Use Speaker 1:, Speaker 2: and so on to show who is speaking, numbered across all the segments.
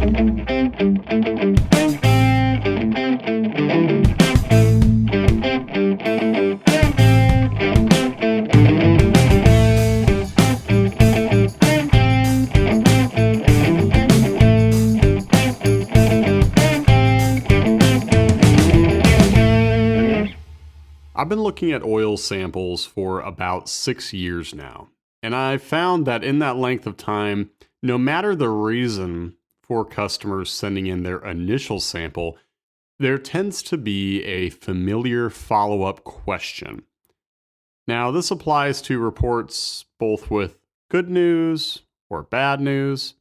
Speaker 1: I've been looking at oil samples for about 6 years now, and I found that in that length of time, no matter the reason for customers sending in their initial sample, there tends to be a familiar follow up question. Now, this applies to reports both with good news or bad news,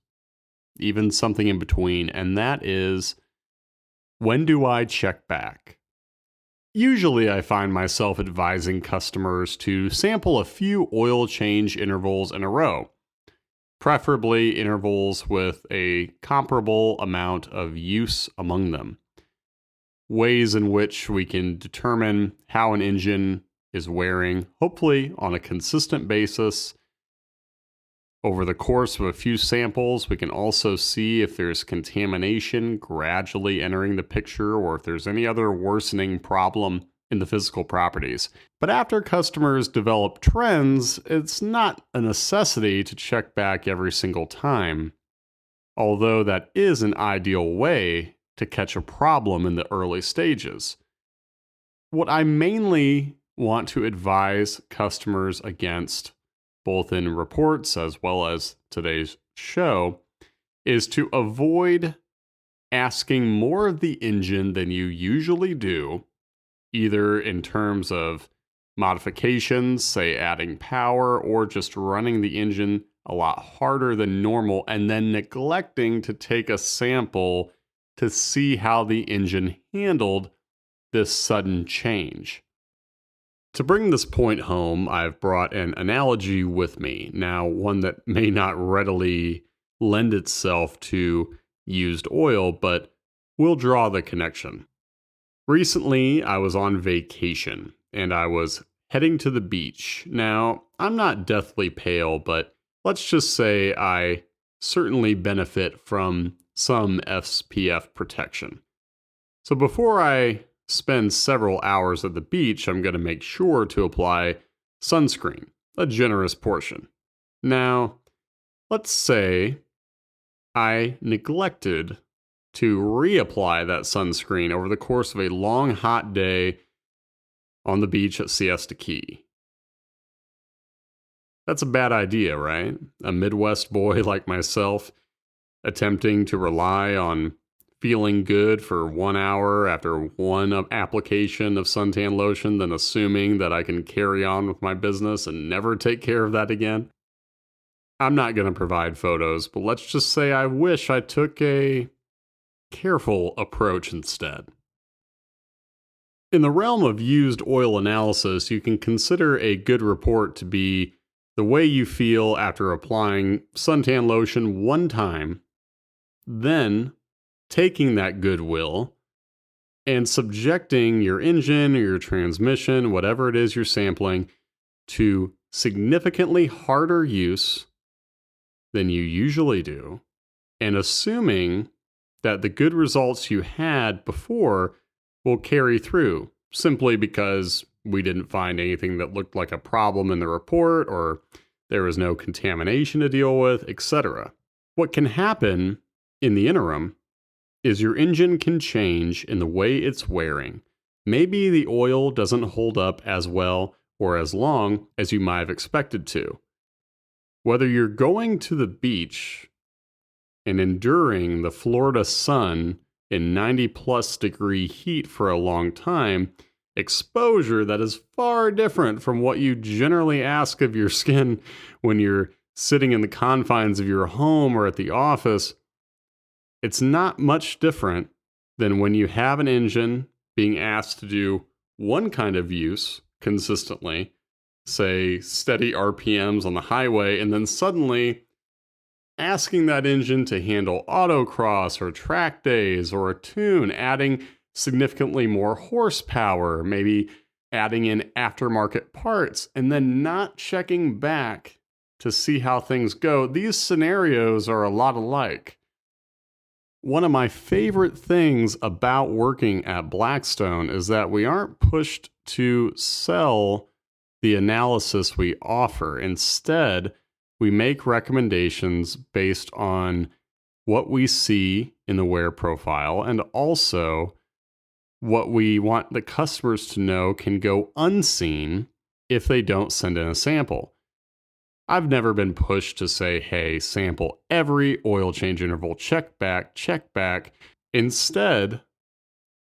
Speaker 1: even something in between, and that is, when do I check back? Usually, I find myself advising customers to sample a few oil change intervals in a row, preferably intervals with a comparable amount of use among them. Ways in which we can determine how an engine is wearing, hopefully on a consistent basis. Over the course of a few samples, we can also see if there's contamination gradually entering the picture or if there's any other worsening problem in the physical properties. But after customers develop trends, it's not a necessity to check back every single time, although that is an ideal way to catch a problem in the early stages. What I mainly want to advise customers against, both in reports as well as today's show, is to avoid asking more of the engine than you usually do, either in terms of modifications, say adding power, or just running the engine a lot harder than normal, and then neglecting to take a sample to see how the engine handled this sudden change. To bring this point home, I've brought an analogy with me, now one that may not readily lend itself to used oil, but will draw the connection. Recently, I was on vacation, and I was heading to the beach. Now, I'm not deathly pale, but let's just say I certainly benefit from some SPF protection. So before I spend several hours at the beach, I'm going to make sure to apply sunscreen, a generous portion. Now, let's say I neglected to reapply that sunscreen over the course of a long, hot day on the beach at Siesta Key. That's a bad idea, right? A Midwest boy like myself attempting to rely on feeling good for 1 hour after one application of suntan lotion, then assuming that I can carry on with my business and never take care of that again. I'm not going to provide photos, but let's just say I wish I took a careful approach instead. In the realm of used oil analysis, you can consider a good report to be the way you feel after applying suntan lotion one time, then taking that goodwill and subjecting your engine or your transmission, whatever it is you're sampling, to significantly harder use than you usually do, and assuming that the good results you had before will carry through, simply because we didn't find anything that looked like a problem in the report, or there was no contamination to deal with, etc. What can happen in the interim is your engine can change in the way it's wearing. Maybe the oil doesn't hold up as well or as long as you might have expected to. Whether you're going to the beach and enduring the Florida sun in 90+ degree heat for a long time, exposure that is far different from what you generally ask of your skin when you're sitting in the confines of your home or at the office, it's not much different than when you have an engine being asked to do one kind of use consistently, say steady RPMs on the highway, and then suddenly asking that engine to handle autocross or track days or a tune, adding significantly more horsepower, maybe adding in aftermarket parts, and then not checking back to see how things go. These scenarios are a lot alike. One of my favorite things about working at Blackstone is that we aren't pushed to sell the analysis we offer. Instead, we make recommendations based on what we see in the wear profile and also what we want the customers to know can go unseen if they don't send in a sample. I've never been pushed to say, hey, sample every oil change interval, check back, check back. Instead,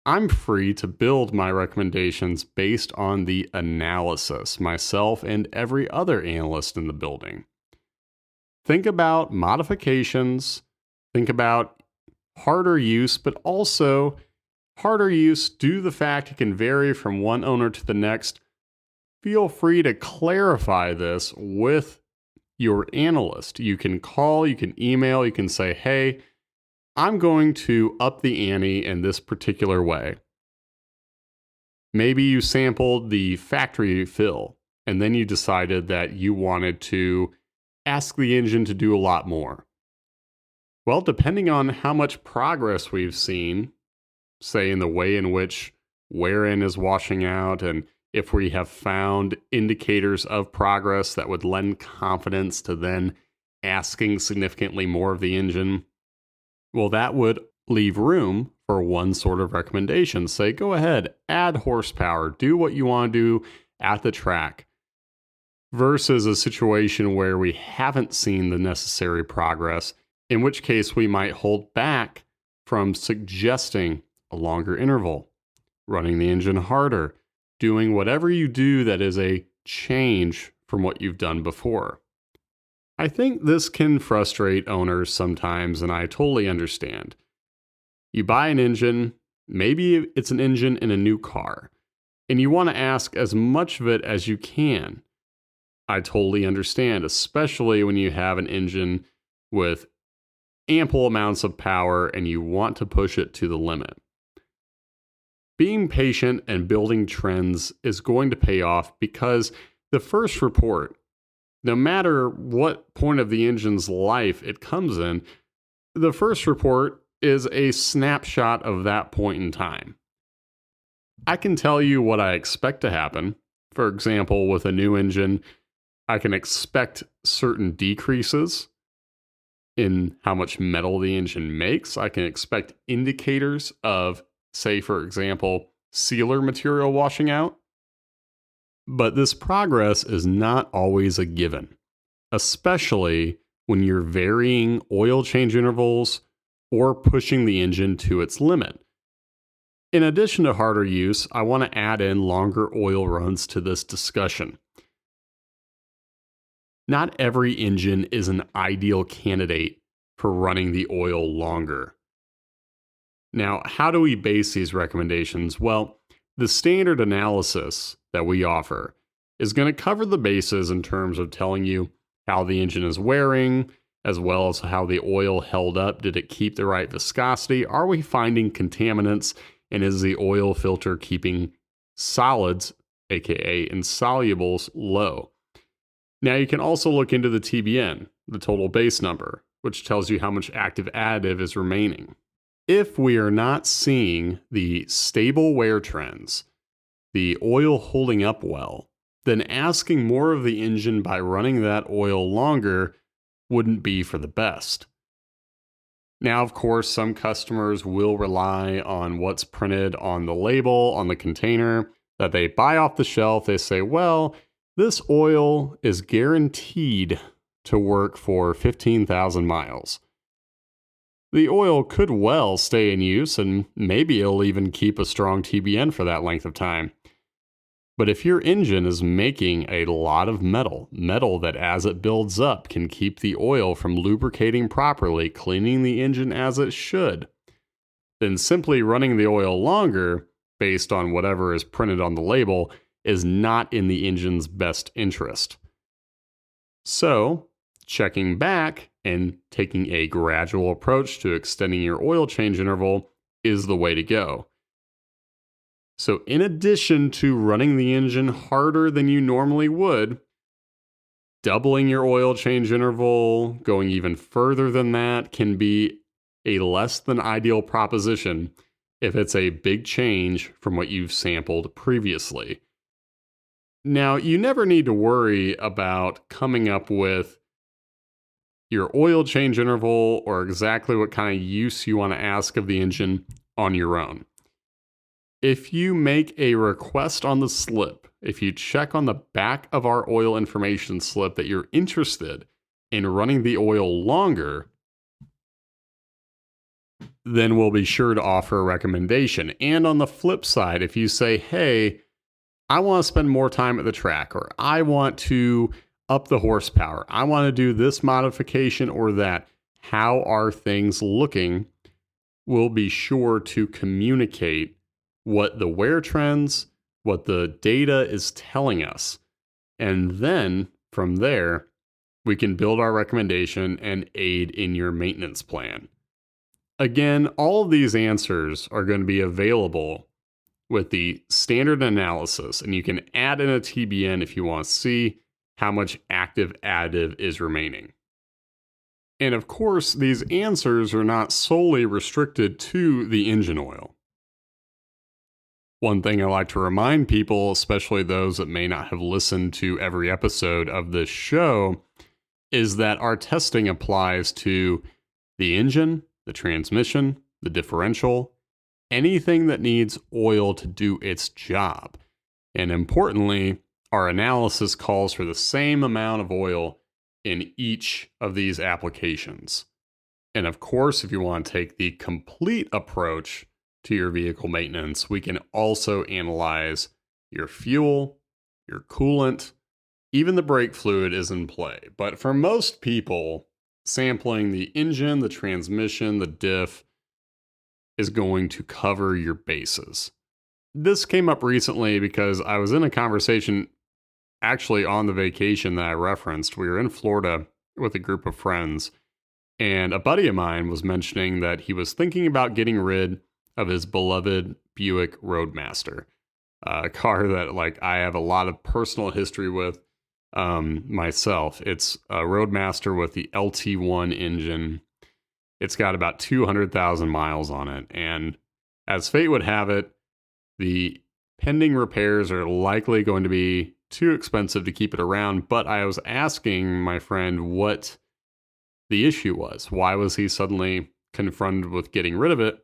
Speaker 1: I'm free to build my recommendations based on the analysis, myself and every other analyst in the building. Think about modifications, think about harder use, but also harder use due to the fact it can vary from one owner to the next. Feel free to clarify this with your analyst. You can call, you can email, you can say, hey, I'm going to up the ante in this particular way. Maybe you sampled the factory fill, and then you decided that you wanted to ask the engine to do a lot more. Well, depending on how much progress we've seen, say in the way in which wear-in is washing out, and if we have found indicators of progress that would lend confidence to then asking significantly more of the engine, well, that would leave room for one sort of recommendation. Say, go ahead, add horsepower, do what you want to do at the track, versus a situation where we haven't seen the necessary progress, in which case we might hold back from suggesting a longer interval, running the engine harder, doing whatever you do that is a change from what you've done before. I think this can frustrate owners sometimes, and I totally understand. You buy an engine, maybe it's an engine in a new car, and you want to ask as much of it as you can. I totally understand, especially when you have an engine with ample amounts of power and you want to push it to the limit. Being patient and building trends is going to pay off because the first report, no matter what point of the engine's life it comes in, the first report is a snapshot of that point in time. I can tell you what I expect to happen. For example, with a new engine, I can expect certain decreases in how much metal the engine makes. I can expect indicators of, say, for example, sealer material washing out. But this progress is not always a given, especially when you're varying oil change intervals or pushing the engine to its limit. In addition to harder use, I want to add in longer oil runs to this discussion. Not every engine is an ideal candidate for running the oil longer. Now, how do we base these recommendations? Well, the standard analysis that we offer is going to cover the bases in terms of telling you how the engine is wearing, as well as how the oil held up. Did it keep the right viscosity? Are we finding contaminants? And is the oil filter keeping solids, aka insolubles, low? Now you can also look into the TBN, the total base number, which tells you how much active additive is remaining. If we are not seeing the stable wear trends, the oil holding up well, then asking more of the engine by running that oil longer wouldn't be for the best. Now, of course, some customers will rely on what's printed on the label, on the container that they buy off the shelf. They say, well, this oil is guaranteed to work for 15,000 miles. The oil could well stay in use, and maybe it'll even keep a strong TBN for that length of time. But if your engine is making a lot of metal that as it builds up can keep the oil from lubricating properly, cleaning the engine as it should, then simply running the oil longer, based on whatever is printed on the label, is not in the engine's best interest. So, checking back and taking a gradual approach to extending your oil change interval is the way to go. So in addition to running the engine harder than you normally would, doubling your oil change interval, going even further than that can be a less than ideal proposition if it's a big change from what you've sampled previously. Now, you never need to worry about coming up with your oil change interval or exactly what kind of use you want to ask of the engine on your own. If you make a request on the slip, if you check on the back of our oil information slip that you're interested in running the oil longer, then we'll be sure to offer a recommendation. And on the flip side, if you say, hey, I want to spend more time at the track, or I want to up the horsepower, I want to do this modification or that, how are things looking? We'll be sure to communicate what the wear trends, what the data is telling us. And then from there, we can build our recommendation and aid in your maintenance plan. Again, all of these answers are going to be available with the standard analysis, and you can add in a TBN if you want to see how much active additive is remaining. And of course, these answers are not solely restricted to the engine oil. One thing I like to remind people, especially those that may not have listened to every episode of this show, is that our testing applies to the engine, the transmission, the differential, anything that needs oil to do its job. And importantly, our analysis calls for the same amount of oil in each of these applications. And of course, if you want to take the complete approach to your vehicle maintenance, we can also analyze your fuel, your coolant, even the brake fluid is in play. But for most people, sampling the engine, the transmission, the diff is going to cover your bases. This came up recently because I was in a conversation actually on the vacation that I referenced. We were in Florida with a group of friends, and a buddy of mine was mentioning that he was thinking about getting rid of his beloved Buick Roadmaster, a car that I have a lot of personal history with myself. It's a Roadmaster with the LT1 engine. It's got about 200,000 miles on it, and as fate would have it, the pending repairs are likely going to be too expensive to keep it around. But I was asking my friend what the issue was. Why was he suddenly confronted with getting rid of it?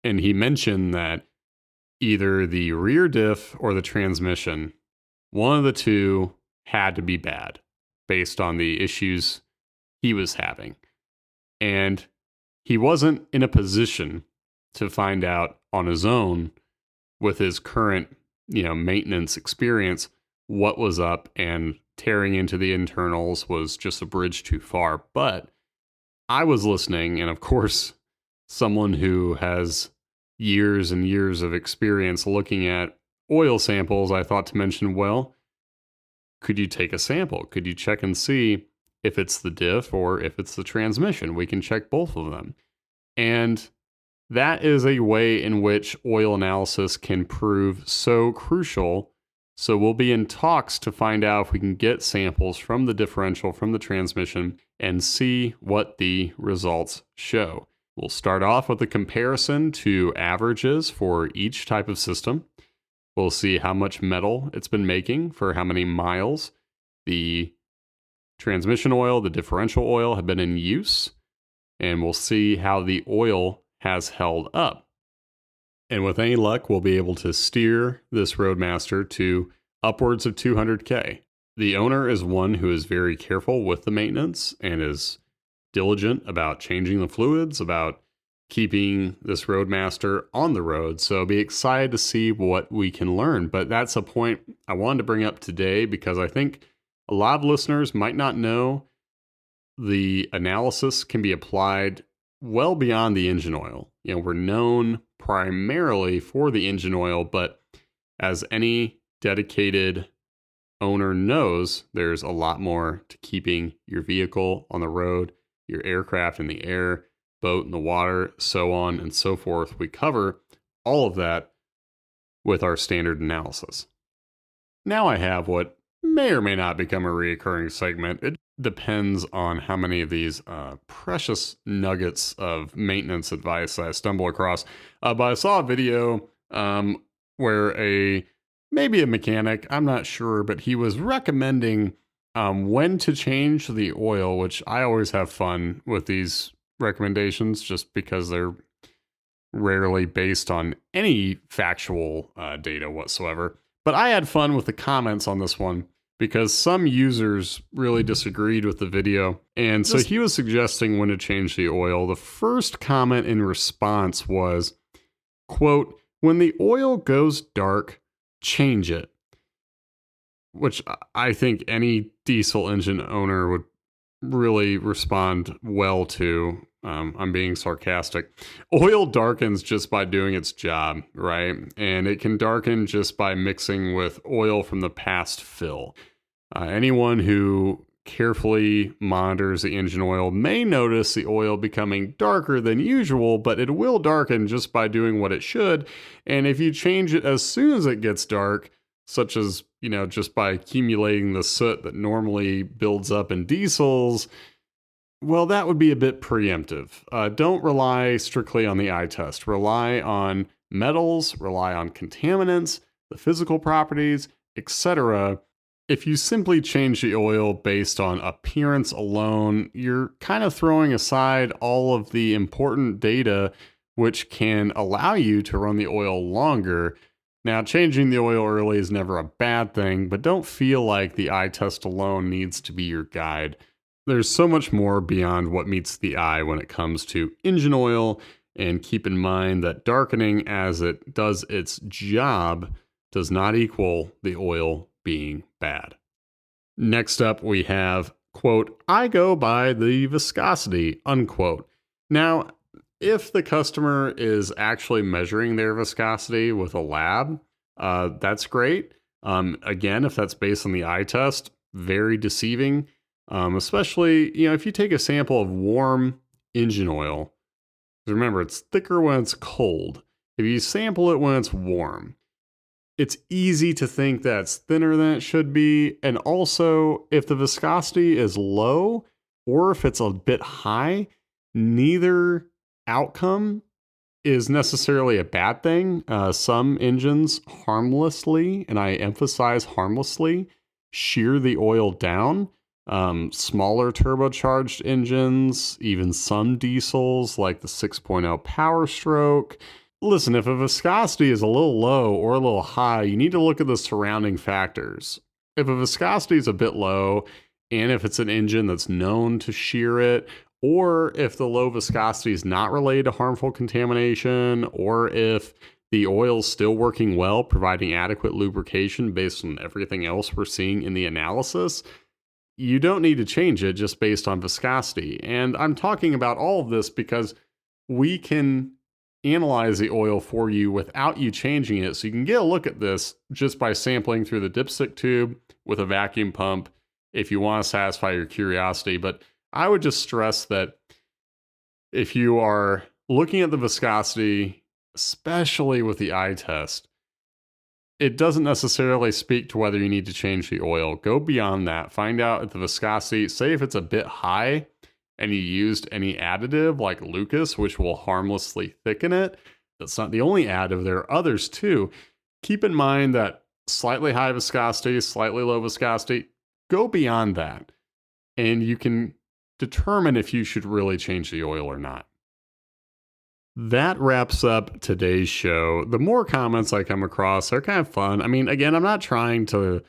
Speaker 1: And he mentioned that either the rear diff or the transmission, one of the two had to be bad based on the issues he was having. And he wasn't in a position to find out on his own with his current, maintenance experience what was up, and tearing into the internals was just a bridge too far. But I was listening, and of course, someone who has years and years of experience looking at oil samples, I thought to mention, well, could you take a sample? Could you check and see if it's the diff or if it's the transmission? We can check both of them. And that is a way in which oil analysis can prove so crucial. So we'll be in talks to find out if we can get samples from the differential, from the transmission, and see what the results show. We'll start off with a comparison to averages for each type of system. We'll see how much metal it's been making for how many miles the transmission oil, the differential oil have been in use, and we'll see how the oil has held up. And with any luck, we'll be able to steer this Roadmaster to upwards of 200K. The owner is one who is very careful with the maintenance and is diligent about changing the fluids, about keeping this Roadmaster on the road. So be excited to see what we can learn. But that's a point I wanted to bring up today because I think a lot of listeners might not know the analysis can be applied well beyond the engine oil. We're known primarily for the engine oil, but as any dedicated owner knows, there's a lot more to keeping your vehicle on the road, your aircraft in the air, boat in the water, so on and so forth. We cover all of that with our standard analysis. Now I have what may or may not become a recurring segment. depends on how many of these precious nuggets of maintenance advice I stumble across. But I saw a video where maybe a mechanic, I'm not sure, but he was recommending when to change the oil, which I always have fun with these recommendations just because they're rarely based on any factual data whatsoever. But I had fun with the comments on this one because some users really disagreed with the video. And so he was suggesting when to change the oil. The first comment in response was, quote, "When the oil goes dark, change it." Which I think any diesel engine owner would really respond well to. I'm being sarcastic. Oil darkens just by doing its job, right? And it can darken just by mixing with oil from the past fill. Anyone who carefully monitors the engine oil may notice the oil becoming darker than usual, but it will darken just by doing what it should. And if you change it as soon as it gets dark, such as, just by accumulating the soot that normally builds up in diesels, well, that would be a bit preemptive. Don't rely strictly on the eye test. Rely on metals, rely on contaminants, the physical properties, etc. If you simply change the oil based on appearance alone, you're kind of throwing aside all of the important data which can allow you to run the oil longer. Now, changing the oil early is never a bad thing, but don't feel like the eye test alone needs to be your guide. There's so much more beyond what meets the eye when it comes to engine oil, and keep in mind that darkening as it does its job does not equal the oil being bad. Next up, we have, quote, "I go by the viscosity," unquote. Now, if the customer is actually measuring their viscosity with a lab, that's great. Again, if that's based on the eye test, very deceiving. Especially, if you take a sample of warm engine oil, remember, it's thicker when it's cold. If you sample it when it's warm, it's easy to think that it's thinner than it should be. And also, if the viscosity is low or if it's a bit high, neither outcome is necessarily a bad thing. Some engines harmlessly, and I emphasize harmlessly, shear the oil down. Smaller turbocharged engines, even some diesels like the 6.0 Power Stroke. Listen, if a viscosity is a little low or a little high, you need to look at the surrounding factors. If a viscosity is a bit low, and if it's an engine that's known to shear it, or if the low viscosity is not related to harmful contamination, or if the oil's still working well, providing adequate lubrication based on everything else we're seeing in the analysis, you don't need to change it just based on viscosity. And I'm talking about all of this because we can analyze the oil for you without you changing it. So you can get a look at this just by sampling through the dipstick tube with a vacuum pump if you want to satisfy your curiosity. But I would just stress that if you are looking at the viscosity, especially with the eye test, it doesn't necessarily speak to whether you need to change the oil. Go beyond that. Find out if the viscosity, say if it's a bit high and you used any additive like Lucas, which will harmlessly thicken it. That's not the only additive. There are others too. Keep in mind that slightly high viscosity, slightly low viscosity, go beyond that. And you can determine if you should really change the oil or not. That wraps up today's show. The more comments I come across are kind of fun. I mean, again, I'm not trying to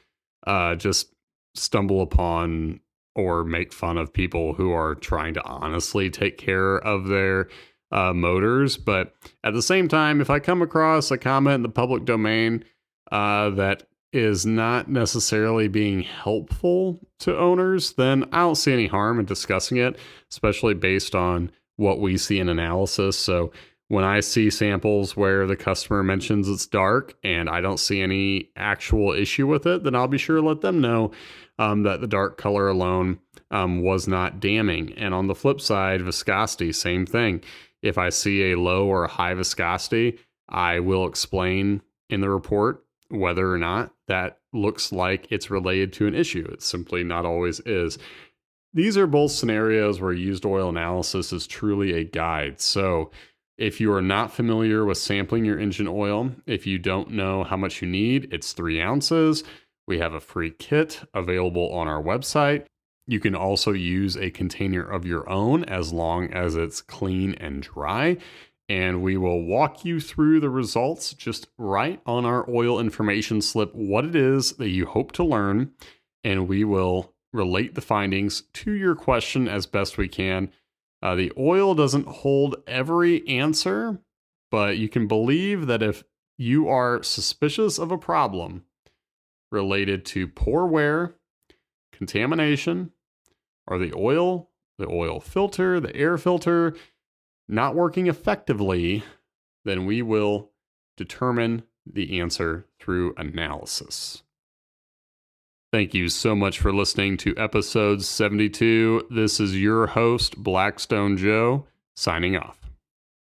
Speaker 1: just stumble upon or make fun of people who are trying to honestly take care of their motors. But at the same time, if I come across a comment in the public domain that is not necessarily being helpful to owners, then I don't see any harm in discussing it, especially based on what we see in analysis. So when I see samples where the customer mentions it's dark and I don't see any actual issue with it, then I'll be sure to let them know that the dark color alone was not damning. And on the flip side, viscosity, same thing. If I see a low or a high viscosity, I will explain in the report whether or not that looks like it's related to an issue. It simply not always is. These are both scenarios where used oil analysis is truly a guide. So, if you are not familiar with sampling your engine oil, if you don't know how much you need, it's 3 ounces. We have a free kit available on our website. You can also use a container of your own as long as it's clean and dry. And we will walk you through the results just right on our oil information slip, what it is that you hope to learn. And we will relate the findings to your question as best we can. The oil doesn't hold every answer, but you can believe that if you are suspicious of a problem related to poor wear, contamination, or the oil filter, the air filter not working effectively, then we will determine the answer through analysis. Thank you so much for listening to episode 72. This is your host, Blackstone Joe, signing off.